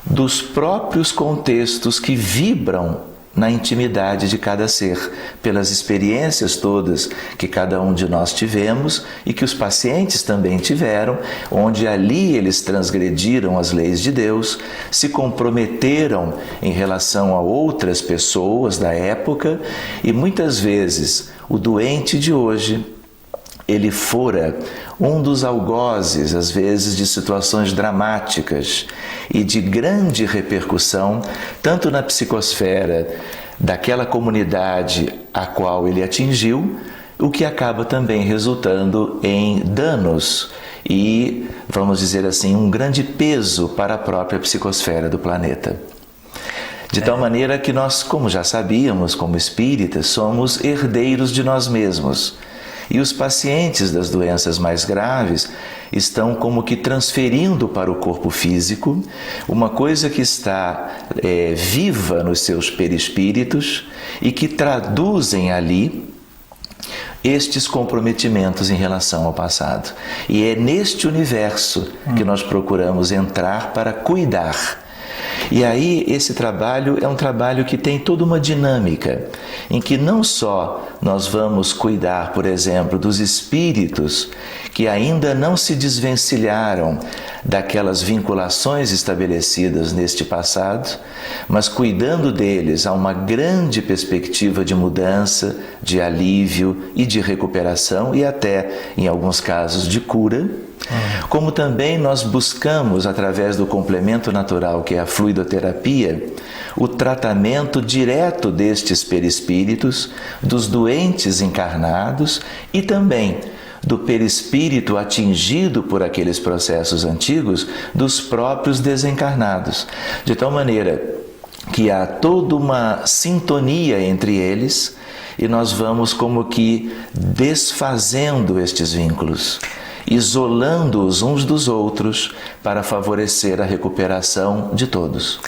dos próprios contextos que vibram na intimidade de cada ser, pelas experiências todas que cada um de nós tivemos e que os pacientes também tiveram, onde ali eles transgrediram as leis de Deus, se comprometeram em relação a outras pessoas da época e muitas vezes o doente de hoje, ele fora um dos algozes, às vezes, de situações dramáticas e de grande repercussão, tanto na psicosfera daquela comunidade a qual ele atingiu, o que acaba também resultando em danos e, vamos dizer assim, um grande peso para a própria psicosfera do planeta. De tal maneira que nós, como já sabíamos, como espíritas, somos herdeiros de nós mesmos. E os pacientes das doenças mais graves estão como que transferindo para o corpo físico uma coisa que está viva nos seus perispíritos e que traduzem ali estes comprometimentos em relação ao passado. E é neste universo que nós procuramos entrar para cuidar. E aí esse trabalho é um trabalho que tem toda uma dinâmica, em que não só nós vamos cuidar, por exemplo, dos espíritos que ainda não se desvencilharam daquelas vinculações estabelecidas neste passado, mas cuidando deles há uma grande perspectiva de mudança, de alívio e de recuperação e até, em alguns casos, de cura. Como também nós buscamos, através do complemento natural, que é a fluidoterapia, o tratamento direto destes perispíritos, dos doentes encarnados e também do perispírito atingido por aqueles processos antigos, dos próprios desencarnados. De tal maneira que há toda uma sintonia entre eles e nós vamos como que desfazendo estes vínculos, isolando-os uns dos outros para favorecer a recuperação de todos.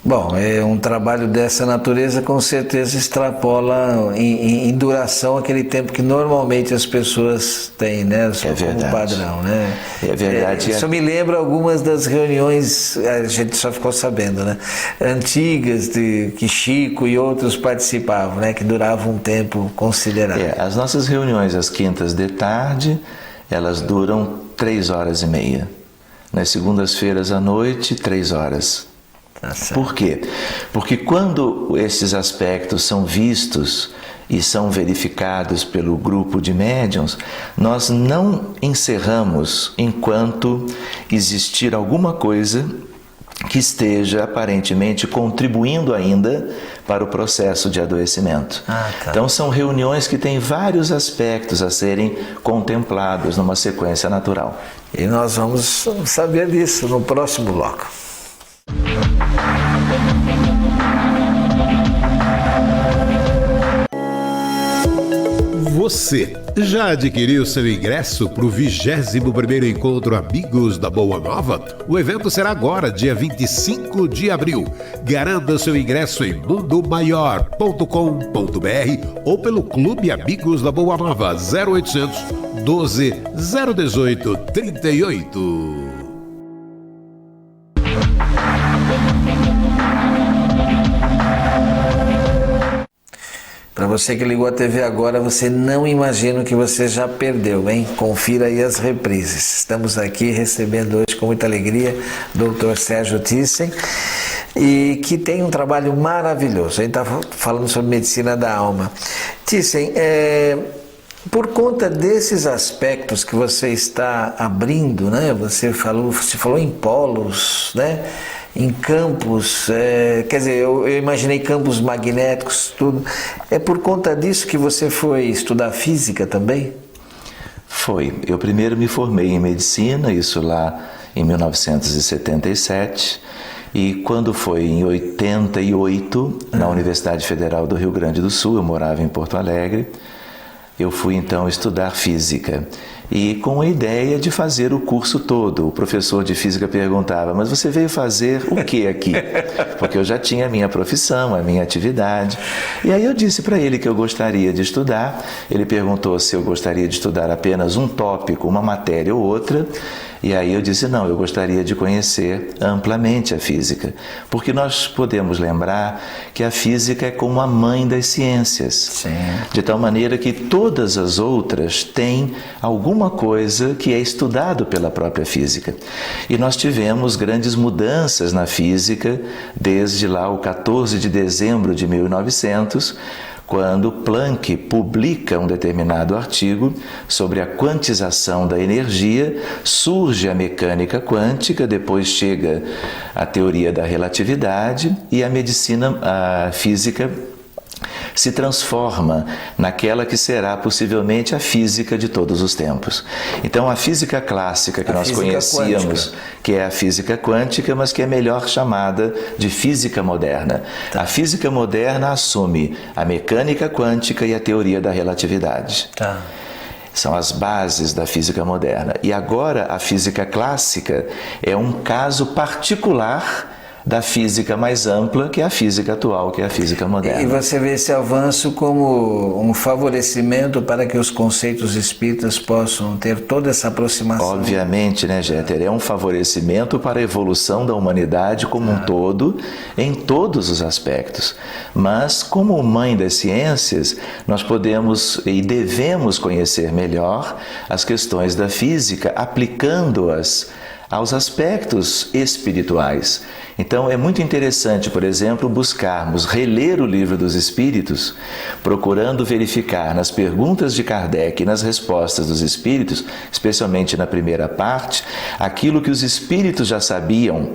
Bom, um trabalho dessa natureza com certeza extrapola em duração aquele tempo que normalmente as pessoas têm, né? Como padrão, né? É verdade. Isso me lembra algumas das reuniões, a gente só ficou sabendo, né? Antigas, que Chico e outros participavam, né? Que duravam um tempo considerável. As nossas reuniões às quintas de tarde, elas duram 3h30. Nas segundas-feiras à noite, 3 horas. Por quê? Porque quando esses aspectos são vistos e são verificados pelo grupo de médiuns, nós não encerramos enquanto existir alguma coisa que esteja aparentemente contribuindo ainda para o processo de adoecimento. Então são reuniões que têm vários aspectos a serem contemplados numa sequência natural. E nós vamos saber disso no próximo bloco. Você já adquiriu seu ingresso para o 21º Encontro Amigos da Boa Nova? O evento será agora, dia 25 de abril. Garanta seu ingresso em mundomaior.com.br ou pelo Clube Amigos da Boa Nova, 0800 12 018 38. Para você que ligou a TV agora, você não imagina o que você já perdeu, hein? Confira aí as reprises. Estamos aqui recebendo hoje com muita alegria o Dr. Sérgio Thyssen, e que tem um trabalho maravilhoso. A gente está falando sobre medicina da alma. Thyssen, por conta desses aspectos que você está abrindo, né? Você falou em polos, né? Em campos, quer dizer, eu imaginei campos magnéticos, tudo. É por conta disso que você foi estudar física também? Foi. Eu primeiro me formei em medicina, isso lá em 1977, e quando foi em 88, na Universidade Federal do Rio Grande do Sul, eu morava em Porto Alegre, eu fui então estudar física. E com a ideia de fazer o curso todo. O professor de física perguntava, mas você veio fazer o que aqui? Porque eu já tinha a minha profissão, a minha atividade. E aí eu disse para ele que eu gostaria de estudar. Ele perguntou se eu gostaria de estudar apenas um tópico, uma matéria ou outra. E aí eu disse, não, eu gostaria de conhecer amplamente a física, porque nós podemos lembrar que a física é como a mãe das ciências. Sim. De tal maneira que todas as outras têm alguma coisa que é estudado pela própria física. E nós tivemos grandes mudanças na física desde lá o 14 de dezembro de 1900, quando Planck publica um determinado artigo sobre a quantização da energia, surge a mecânica quântica, depois chega a teoria da relatividade e a medicina, a física, se transforma naquela que será possivelmente a física de todos os tempos. Então, a física clássica que nós conhecíamos, que é a física quântica, mas que é melhor chamada de física moderna. A física moderna assume a mecânica quântica e a teoria da relatividade. São as bases da física moderna. E agora, a física clássica é um caso particular da física mais ampla, que é a física atual, que é a física moderna. E você vê esse avanço como um favorecimento para que os conceitos espíritas possam ter toda essa aproximação? Obviamente, né, Jeter? É um favorecimento para a evolução da humanidade como um todo, em todos os aspectos. Mas, como mãe das ciências, nós podemos e devemos conhecer melhor as questões da física, aplicando-as aos aspectos espirituais. Então é muito interessante, por exemplo, buscarmos reler o Livro dos Espíritos, procurando verificar nas perguntas de Kardec e nas respostas dos Espíritos, especialmente na primeira parte, aquilo que os Espíritos já sabiam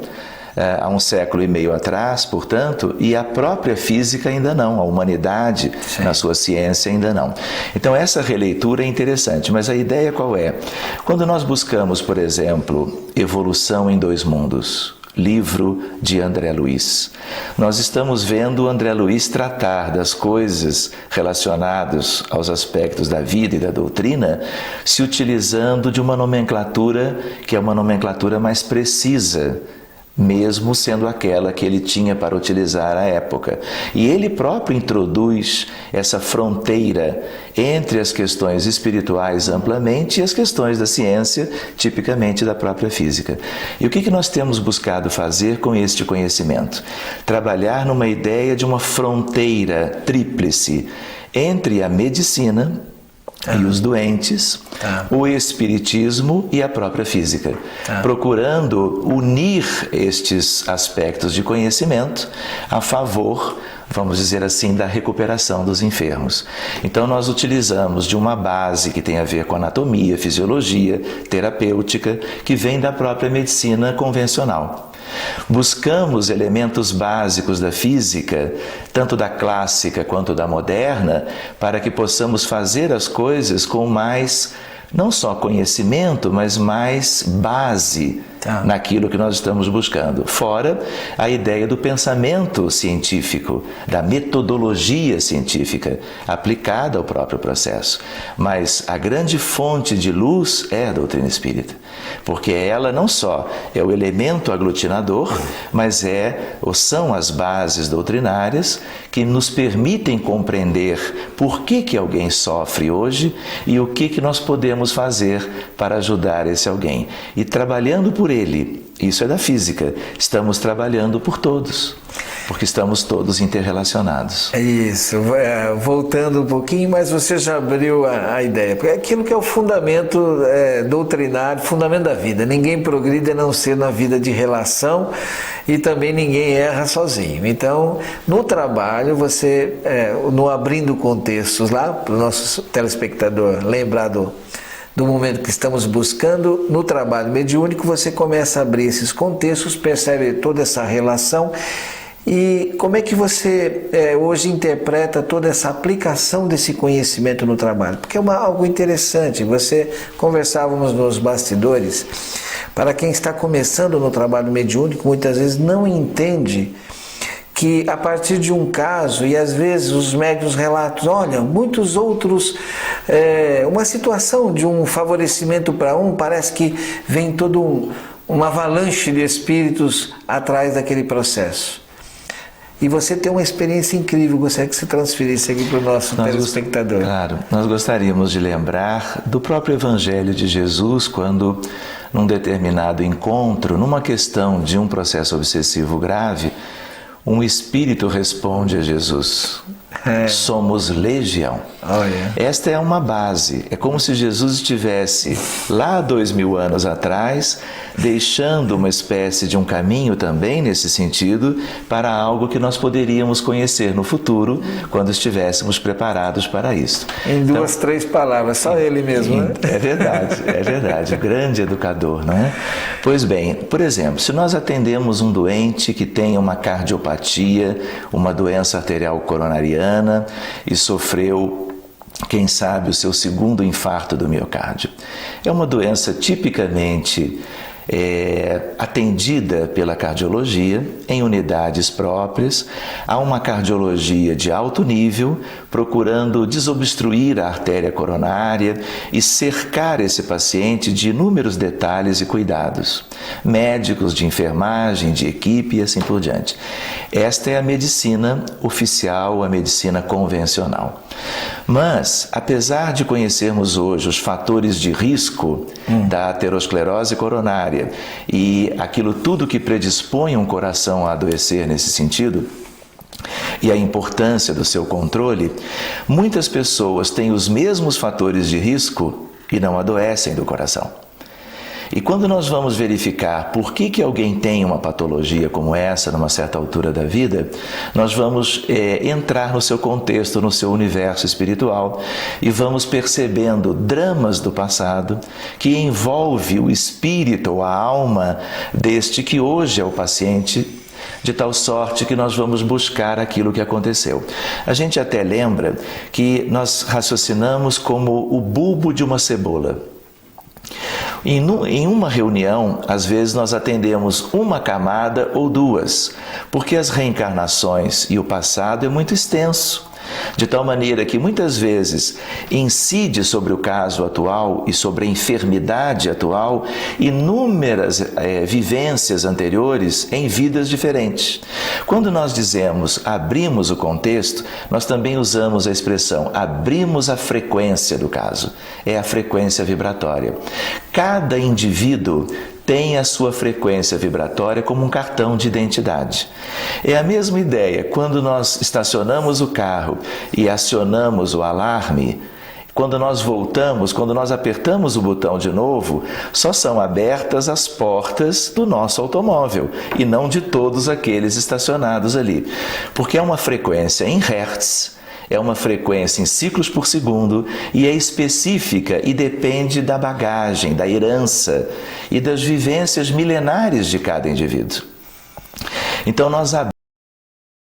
há 1,5 séculos atrás, portanto, e a própria física ainda não, a humanidade, sim, na sua ciência ainda não. Então essa releitura é interessante, mas a ideia qual é? Quando nós buscamos, por exemplo, Evolução em Dois Mundos, livro de André Luiz, nós estamos vendo André Luiz tratar das coisas relacionadas aos aspectos da vida e da doutrina, se utilizando de uma nomenclatura que é uma nomenclatura mais precisa, mesmo sendo aquela que ele tinha para utilizar à época. E ele próprio introduz essa fronteira entre as questões espirituais amplamente e as questões da ciência, tipicamente da própria física. E o que nós temos buscado fazer com este conhecimento? Trabalhar numa ideia de uma fronteira tríplice entre a medicina e os doentes, o espiritismo e a própria física, procurando unir estes aspectos de conhecimento a favor, vamos dizer assim, da recuperação dos enfermos. Então nós utilizamos de uma base que tem a ver com anatomia, fisiologia, terapêutica, que vem da própria medicina convencional. Buscamos elementos básicos da física, tanto da clássica quanto da moderna, para que possamos fazer as coisas com mais, não só conhecimento, mas mais base naquilo que nós estamos buscando. Fora a ideia do pensamento científico, da metodologia científica aplicada ao próprio processo. Mas a grande fonte de luz é a doutrina espírita, porque ela não só é o elemento aglutinador, mas são as bases doutrinárias que nos permitem compreender por que alguém sofre hoje e o que nós podemos fazer para ajudar esse alguém. E trabalhando por ele, isso é da física, estamos trabalhando por todos, porque estamos todos interrelacionados. É isso, voltando um pouquinho, mas você já abriu a ideia, porque é aquilo que é o fundamento doutrinário, fundamento da vida. Ninguém progride a não ser na vida de relação e também ninguém erra sozinho. Então, no trabalho, você, no abrindo contextos lá, para o nosso telespectador lembrar do momento que estamos buscando, no trabalho mediúnico, você começa a abrir esses contextos, percebe toda essa relação. E como é que você hoje interpreta toda essa aplicação desse conhecimento no trabalho? Porque é algo interessante, conversávamos nos bastidores, para quem está começando no trabalho mediúnico, muitas vezes não entende que a partir de um caso, e às vezes os médiuns relatam, olha, muitos outros, uma situação de um favorecimento para um, parece que vem todo uma avalanche de espíritos atrás daquele processo. E você tem uma experiência incrível, gostaria que você transferisse aqui para o nosso telespectador. Claro, nós gostaríamos de lembrar do próprio Evangelho de Jesus, quando, num determinado encontro, numa questão de um processo obsessivo grave, um espírito responde a Jesus: somos legião. Esta é uma base. É como se Jesus estivesse lá 2000 anos atrás, deixando uma espécie de um caminho também nesse sentido para algo que nós poderíamos conhecer no futuro, quando estivéssemos preparados para isso. Em duas, três palavras, só ele mesmo, né? É verdade. O grande educador, não é? Pois bem, por exemplo, se nós atendemos um doente que tem uma cardiopatia, uma doença arterial coronariana e sofreu, quem sabe, o seu segundo infarto do miocárdio. É uma doença tipicamente atendida pela cardiologia em unidades próprias. Há uma cardiologia de alto nível procurando desobstruir a artéria coronária e cercar esse paciente de inúmeros detalhes e cuidados. Médicos de enfermagem, de equipe e assim por diante. Esta é a medicina oficial, a medicina convencional. Mas, apesar de conhecermos hoje os fatores de risco da aterosclerose coronária e aquilo tudo que predispõe um coração a adoecer nesse sentido, e a importância do seu controle, muitas pessoas têm os mesmos fatores de risco e não adoecem do coração. E quando nós vamos verificar por que alguém tem uma patologia como essa, numa certa altura da vida, nós vamos entrar no seu contexto, no seu universo espiritual e vamos percebendo dramas do passado que envolve o espírito ou a alma deste que hoje é o paciente, de tal sorte que nós vamos buscar aquilo que aconteceu. A gente até lembra que nós raciocinamos como o bulbo de uma cebola. Em uma reunião, às vezes nós atendemos uma camada ou duas, porque as reencarnações e o passado é muito extenso, de tal maneira que muitas vezes incide sobre o caso atual e sobre a enfermidade atual inúmeras vivências anteriores em vidas diferentes. Quando nós dizemos abrimos o contexto, nós também usamos a expressão abrimos a frequência do caso. É a frequência vibratória. Cada indivíduo tem a sua frequência vibratória como um cartão de identidade. É a mesma ideia quando nós estacionamos o carro e acionamos o alarme. Quando nós voltamos, quando nós apertamos o botão de novo, só são abertas as portas do nosso automóvel e não de todos aqueles estacionados ali. Porque é uma frequência em hertz, é uma frequência em ciclos por segundo e é específica e depende da bagagem, da herança e das vivências milenares de cada indivíduo. Então nós